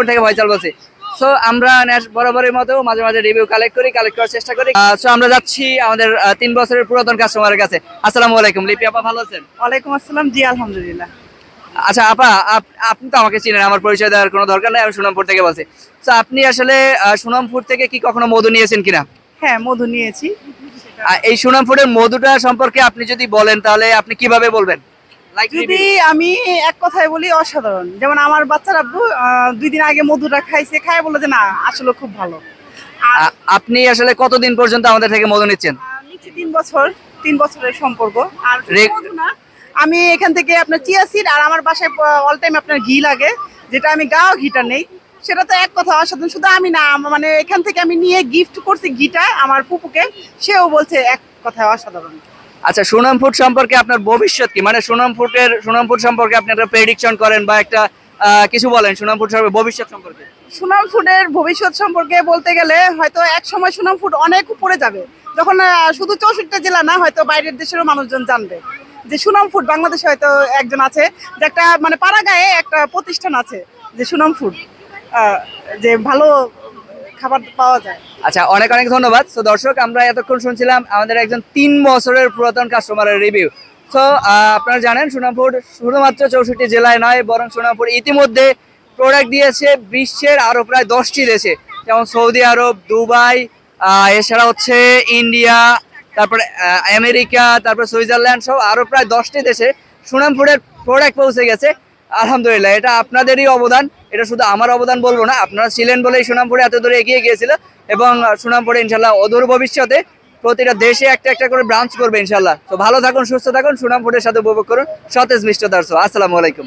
থেকে ফয়সাল বলছি। সো আমরা বরাবরের মতো মাঝে মাঝে রিভিউ কালেক্ট করার চেষ্টা করি। সো আমরা যাচ্ছি আমাদের 3 বছরের পুরাতন কাস্টমারের কাছে। আসসালামু আলাইকুম, লিপি আপা ভালো আছেন? ওয়ালাইকুম আসসালাম, জি আলহামদুলিল্লাহ। আচ্ছা আপা, আপনি তো আমাকে চিনেন, আমার পরিচয় দেওয়ার কোনো দরকার নেই, আমি সুনামপুর থেকে বলছি। তো আপনি আসলে সুনামপুর থেকে কি কখনো মধু নিয়েছেন কিনা? হ্যাঁ, মধু নিয়েছি। এই সুনামপুরের মধুটা সম্পর্কে আপনি যদি বলেন তাহলে আপনি কিভাবে বলবেন? যদি আমি এক কথায় বলি, অসাধারণ। যেমন আমার বাচ্চার আব্বু 2 দিন আগে মধুটা খাইছে, খায় বলে যে না আসলে খুব ভালো। আর আপনি আসলে কতদিন পর্যন্ত আমাদের থেকে মধু নিচ্ছেন? নিচে 3 বছর, 3 বছরের সম্পর্ক। আর শুধু রে- মধু না, আমি এখান থেকে আপনার চিয়া সিড আর আমার বাসায় অল টাইম আপনার ঘি লাগে, যেটা আমি গাওয়া ঘিটা নেই। সেটা তো এক কথা অসাধারণ। শুধু আমি না, মানে এখান থেকে আমি নিয়ে গিফট করছি ঘিটা আমার ফুপুকে, সেও বলছে এক কথায় অসাধারণ। আচ্ছা, সুনামপুর সম্পর্কে আপনার ভবিষ্যৎ কি? মানে সুনামপুর সম্পর্কে আপনি একটা প্রেডিকশন করেন বা একটা কিছু বলেন সুনামপুর সম্পর্কে ভবিষ্যৎ সম্পর্কে। সুনাম ফুডের ভবিষ্যৎ সম্পর্কে বলতে গেলে হয়তো এক সময় সুনাম ফুড অনেক উপরে যাবে, যখন শুধু 64 জেলা না, হয়তো বাইরের দেশেরও মানুষজন জানবে যে সুনাম ফুড বাংলাদেশে হয়তো একজন আছে, যে একটা মানে পাড়াগাঁয়ে একটা প্রতিষ্ঠান আছে যে সুনাম ফুড, যে ভালো খাবার পাওয়া যায়। আচ্ছা, অনেক অনেক ধন্যবাদ। তো দর্শক, আমরা এতক্ষণ শুনছিলাম আমাদের একজন 3 বছরের পুরাতন কাস্টমারের রিভিউ। তো আপনারা জানেন সুনামপুর শুধুমাত্র 64 জেলায় নয়, বরং সুনামপুর ইতিমধ্যে প্রোডাক্ট দিয়েছে বিশ্বের আরো প্রায় 10টি দেশে, যেমন সৌদি আরব, দুবাই, এছাড়া হচ্ছে ইন্ডিয়া, তারপরে আমেরিকা, তারপর সুইজারল্যান্ড সহ আরো প্রায় 10টি দেশে সুনামপুরের প্রোডাক্ট পৌঁছে গেছে। আলহামদুলিল্লাহ, এটা আপনাদেরই অবদান। এটা শুধু আমার অবদান বলবো না, আপনারা ছিলেন বলেই সুনামপুরে এত দূরে এগিয়ে গিয়েছিল। এবং সুনামপুরে ইনশাল্লাহ অদূর ভবিষ্যতে প্রতিটা দেশে একটা একটা করে ব্রাঞ্চ করবে ইনশাল্লাহ। তো ভালো থাকুন, সুস্থ থাকুন, সুনামপুরের সাথে উপভোগ করুন সতেজ মিষ্টতার। আসসালামু আলাইকুম।